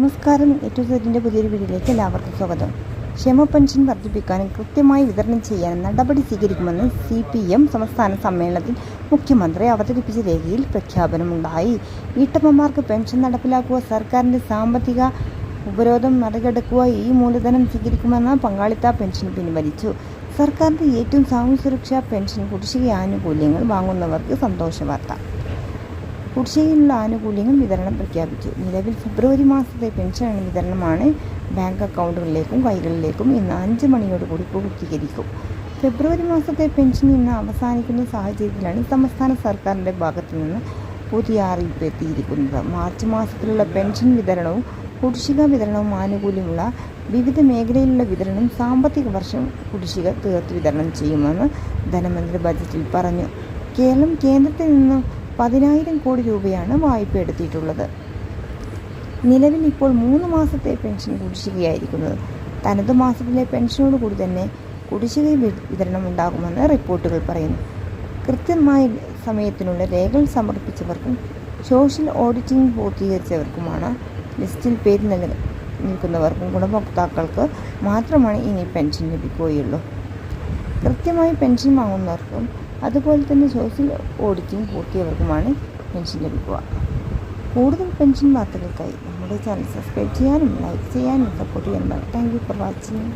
നമസ്കാരം. എ2സെഡിൻ്റെ പുതിയൊരു വീഡിയോയിലേക്ക് എല്ലാവർക്കും സ്വാഗതം. ക്ഷേമ പെൻഷൻ വർദ്ധിപ്പിക്കാനും കൃത്യമായി വിതരണം ചെയ്യാനും നടപടി സ്വീകരിക്കുമെന്ന് CPM സംസ്ഥാന സമ്മേളനത്തിൽ മുഖ്യമന്ത്രി അവതരിപ്പിച്ച രേഖയിൽ പ്രഖ്യാപനമുണ്ടായി. വീട്ടമ്മമാർക്ക് പെൻഷൻ നടപ്പിലാക്കുക, സർക്കാരിൻ്റെ സാമ്പത്തിക ഉപരോധം മറികടക്കുക, ഈ മൂലധനം സ്വീകരിക്കുമെന്ന പങ്കാളിത്ത പെൻഷൻ പിൻവലിച്ചു. സർക്കാരിൻ്റെ ഏറ്റവും സാമൂഹ്യ സുരക്ഷാ പെൻഷൻ കുടിശ്ശിക ആനുകൂല്യങ്ങൾ വാങ്ങുന്നവർക്ക് സന്തോഷവാർത്ത. കുടിശ്ശികയിലുള്ള ആനുകൂല്യങ്ങൾ വിതരണം പ്രഖ്യാപിച്ചു. നിലവിൽ ഫെബ്രുവരി മാസത്തെ പെൻഷൻ വിതരണമാണ് ബാങ്ക് അക്കൗണ്ടുകളിലേക്കും കൈകളിലേക്കും ഇന്ന് 5 മണിയോടുകൂടി പൂർത്തീകരിക്കും. ഫെബ്രുവരി മാസത്തെ പെൻഷൻ ഇന്ന് അവസാനിക്കുന്ന സാഹചര്യത്തിലാണ് സംസ്ഥാന സർക്കാരിൻ്റെ ഭാഗത്തു നിന്ന് പുതിയ അറിയിപ്പ് എത്തിയിരിക്കുന്നത്. മാർച്ച് മാസത്തിലുള്ള പെൻഷൻ വിതരണവും കുടിശ്ശിക വിതരണവും ആനുകൂല്യമുള്ള വിവിധ മേഖലയിലുള്ള വിതരണം സാമ്പത്തിക വർഷം കുടിശ്ശിക തീർത്ത് വിതരണം ചെയ്യുമെന്ന് ധനമന്ത്രി ബജറ്റിൽ പറഞ്ഞു. കേന്ദ്രത്തിൽ നിന്നും 10,000 കോടി രൂപയാണ് വായ്പ എടുത്തിട്ടുള്ളത്. നിലവിൽ ഇപ്പോൾ 3 മാസത്തെ പെൻഷൻ കുടിശ്ശികയായിരിക്കുന്നത്. തനത് മാസത്തിലെ പെൻഷനോടുകൂടി തന്നെ കുടിശ്ശിക വിതരണം ഉണ്ടാകുമെന്ന് റിപ്പോർട്ടുകൾ പറയുന്നു. കൃത്യമായ സമയത്തിനുള്ള രേഖകൾ സമർപ്പിച്ചവർക്കും സോഷ്യൽ ഓഡിറ്റിംഗ് പൂർത്തീകരിച്ചവർക്കുമാണ് ലിസ്റ്റിൽ പേര് നിൽക്കുന്നവർക്കും ഗുണഭോക്താക്കൾക്ക് മാത്രമാണ് ഇനി പെൻഷൻ ലഭിക്കുകയുള്ളൂ. കൃത്യമായി പെൻഷൻ വാങ്ങുന്നവർക്കും അതുപോലെ തന്നെ സോഷ്യൽ ഓഡിറ്റിംഗ് പൂർത്തിയവർക്കുമാണ് പെൻഷൻ ലഭിക്കുക. കൂടുതൽ പെൻഷൻ വാർത്തകൾക്കായി നമ്മുടെ ചാനൽ സബ്സ്ക്രൈബ് ചെയ്യാനും ലൈക്ക് ചെയ്യാനും സപ്പോർട്ട് ചെയ്യാനും. Thank you for watching.